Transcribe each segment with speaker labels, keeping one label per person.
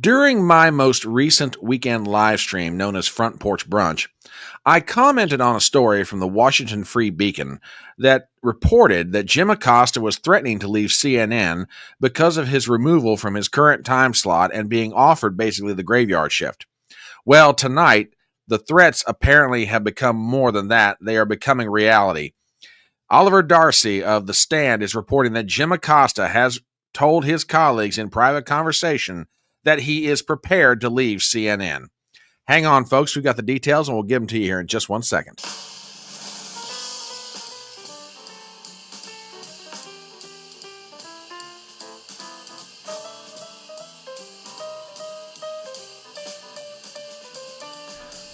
Speaker 1: During my most recent weekend live stream known as Front Porch Brunch, I commented on a story from the Washington Free Beacon that reported that Jim Acosta was threatening to leave CNN because of his removal from his current time slot and being offered basically the graveyard shift. Well, tonight, the threats apparently have become more than that. They are becoming reality. Oliver Darcy of The Stand is reporting that Jim Acosta has told his colleagues in private conversation that he is prepared to leave CNN. Hang on, folks. We've got the details, and we'll give them to you here in just 1 second.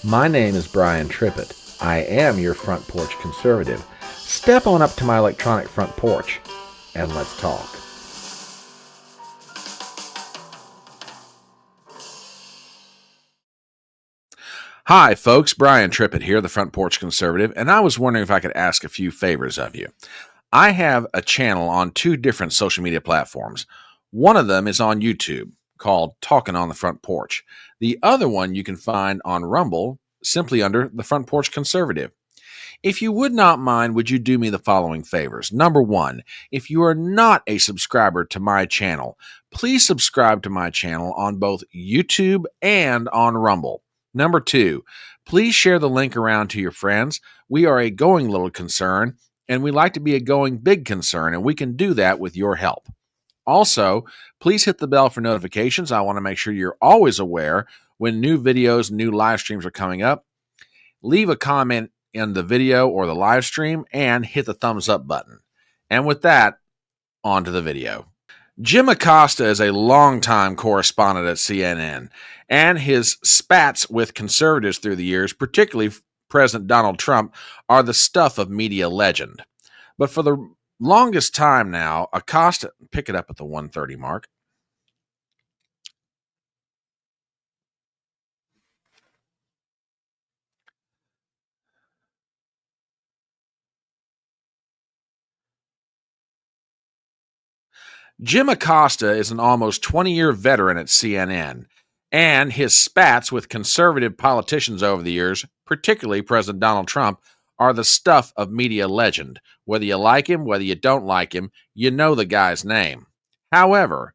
Speaker 1: My name is Brian Trippett. I am your front porch conservative. Step on up to my electronic front porch, and let's talk. Hi, folks. Brian Trippett here, the Front Porch Conservative, and I was wondering if I could ask a few favors of you. I have a channel on 2 different social media platforms. One of them is on YouTube called Talking on the Front Porch. The other one you can find on Rumble simply under the Front Porch Conservative. If you would not mind, would you do me the following favors? Number 1, if you are not a subscriber to my channel, please subscribe to my channel on both YouTube and on Rumble. Number 2, please share the link around to your friends. We are a going little concern, and we like to be a going big concern, and we can do that with your help. Also, please hit the bell for notifications. I want to make sure you're always aware when new videos, new live streams are coming up. Leave a comment in the video or the live stream and hit the thumbs up button. And with that, on to the video. Jim Acosta is a longtime correspondent at CNN, and his spats with conservatives through the years, particularly President Donald Trump, are the stuff of media legend. But for the longest time now, Acosta, pick it up at the 1:30 mark. Jim Acosta is an almost 20-year veteran at CNN, and his spats with conservative politicians over the years, particularly President Donald Trump, are the stuff of media legend. Whether you like him, whether you don't like him, you know the guy's name. However,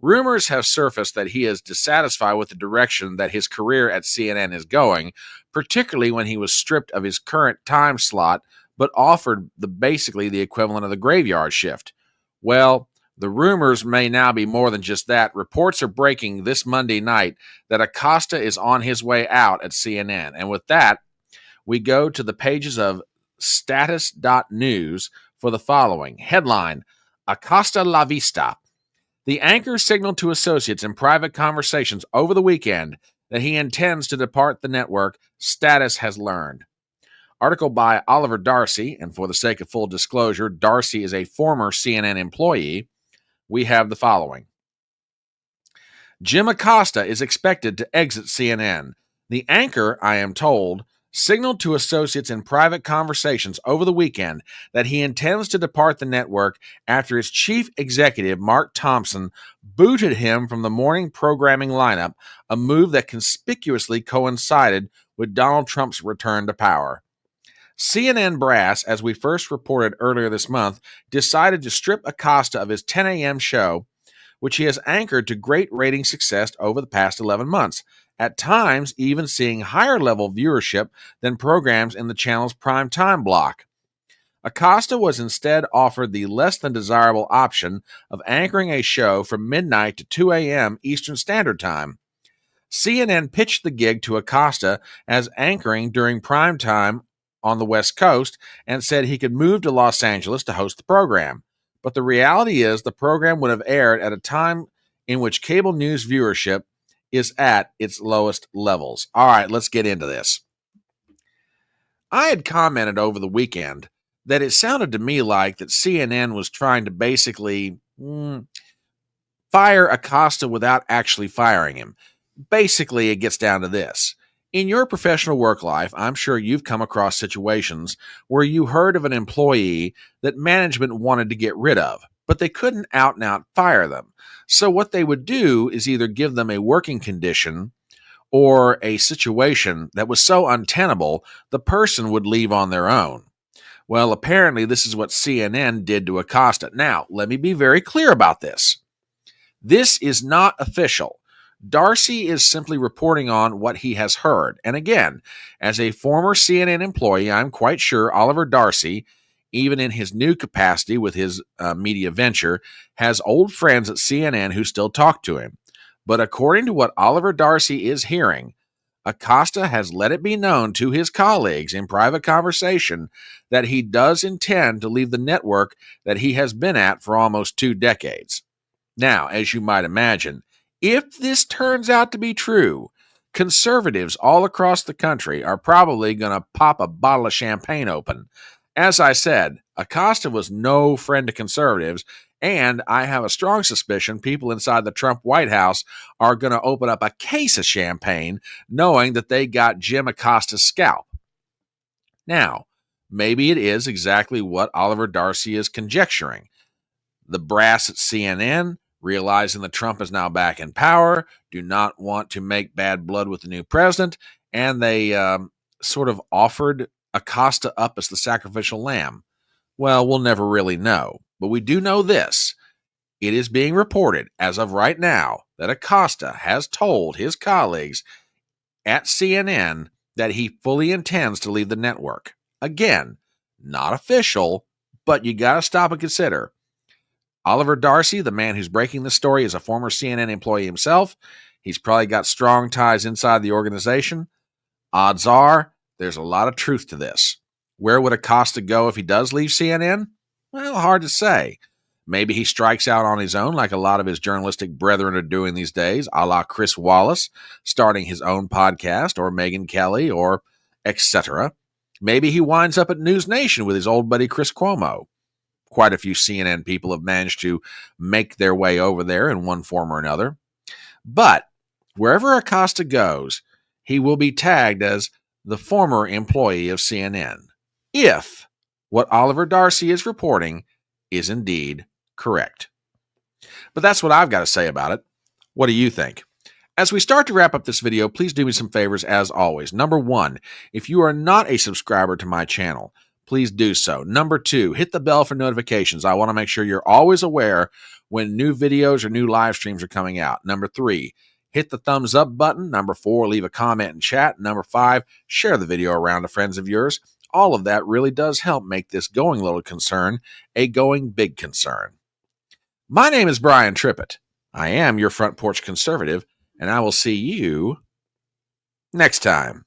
Speaker 1: rumors have surfaced that he is dissatisfied with the direction that his career at CNN is going, particularly when he was stripped of his current time slot but offered basically the equivalent of the graveyard shift. Well, the rumors may now be more than just that. Reports are breaking this Monday night that Acosta is on his way out at CNN. And with that, we go to the pages of status.news for the following. Headline, Acosta la vista. The anchor signaled to associates in private conversations over the weekend that he intends to depart the network, Status has learned. Article by Oliver Darcy, and for the sake of full disclosure, Darcy is a former CNN employee. We have the following. Jim Acosta is expected to exit CNN. The anchor, I am told, signaled to associates in private conversations over the weekend that he intends to depart the network after its chief executive, Mark Thompson, booted him from the morning programming lineup, a move that conspicuously coincided with Donald Trump's return to power. CNN brass, as we first reported earlier this month, decided to strip Acosta of his 10 a.m. show, which he has anchored to great rating success over the past 11 months, at times even seeing higher-level viewership than programs in the channel's prime time block. Acosta was instead offered the less than desirable option of anchoring a show from midnight to 2 a.m. Eastern Standard Time. CNN pitched the gig to Acosta as anchoring during prime time on the West Coast and said he could move to Los Angeles to host the program. But the reality is the program would have aired at a time in which cable news viewership is at its lowest levels. All right, let's get into this. I had commented over the weekend that it sounded to me like that CNN was trying to basically fire Acosta without actually firing him. Basically, it gets down to this. In your professional work life, I'm sure you've come across situations where you heard of an employee that management wanted to get rid of. but they couldn't out and out fire them. So what they would do is either give them a working condition or a situation that was so untenable, the person would leave on their own. Well, apparently, this is what CNN did to Acosta. Now, let me be very clear about this. This is not official. Darcy is simply reporting on what he has heard. And again, as a former CNN employee, I'm quite sure Oliver Darcy, even in his new capacity with his media venture, has old friends at CNN who still talk to him. But according to what Oliver Darcy is hearing, Acosta has let it be known to his colleagues in private conversation that he does intend to leave the network that he has been at for almost 2 decades. Now, as you might imagine, if this turns out to be true, conservatives all across the country are probably going to pop a bottle of champagne open. As I said, Acosta was no friend to conservatives, and I have a strong suspicion people inside the Trump White House are going to open up a case of champagne knowing that they got Jim Acosta's scalp. Now, maybe it is exactly what Oliver Darcy is conjecturing. The brass at CNN, realizing that Trump is now back in power, do not want to make bad blood with the new president, and they sort of offered Acosta up as the sacrificial lamb. Well, we'll never really know. But we do know this. It is being reported, as of right now, that Acosta has told his colleagues at CNN that he fully intends to leave the network. Again, not official, but you got to stop and consider. Oliver Darcy, the man who's breaking this story, is a former CNN employee himself. He's probably got strong ties inside the organization. Odds are there's a lot of truth to this. Where would Acosta go if he does leave CNN? Well, hard to say. Maybe he strikes out on his own like a lot of his journalistic brethren are doing these days, a la Chris Wallace, starting his own podcast, or Megyn Kelly, or etc. Maybe he winds up at News Nation with his old buddy Chris Cuomo. Quite a few CNN people have managed to make their way over there in one form or another. But wherever Acosta goes, he will be tagged as the former employee of CNN, if what Oliver Darcy is reporting is indeed correct. But that's what I've got to say about it. What do you think? As we start to wrap up this video, please do me some favors as always. Number 1, if you are not a subscriber to my channel, please do so. Number 2, hit the bell for notifications. I want to make sure you're always aware when new videos or new live streams are coming out. Number 3, hit the thumbs up button. Number 4, leave a comment in chat. Number 5, share the video around to friends of yours. All of that really does help make this going little concern a going big concern. My name is Brian Trippett. I am your front porch conservative, and I will see you next time.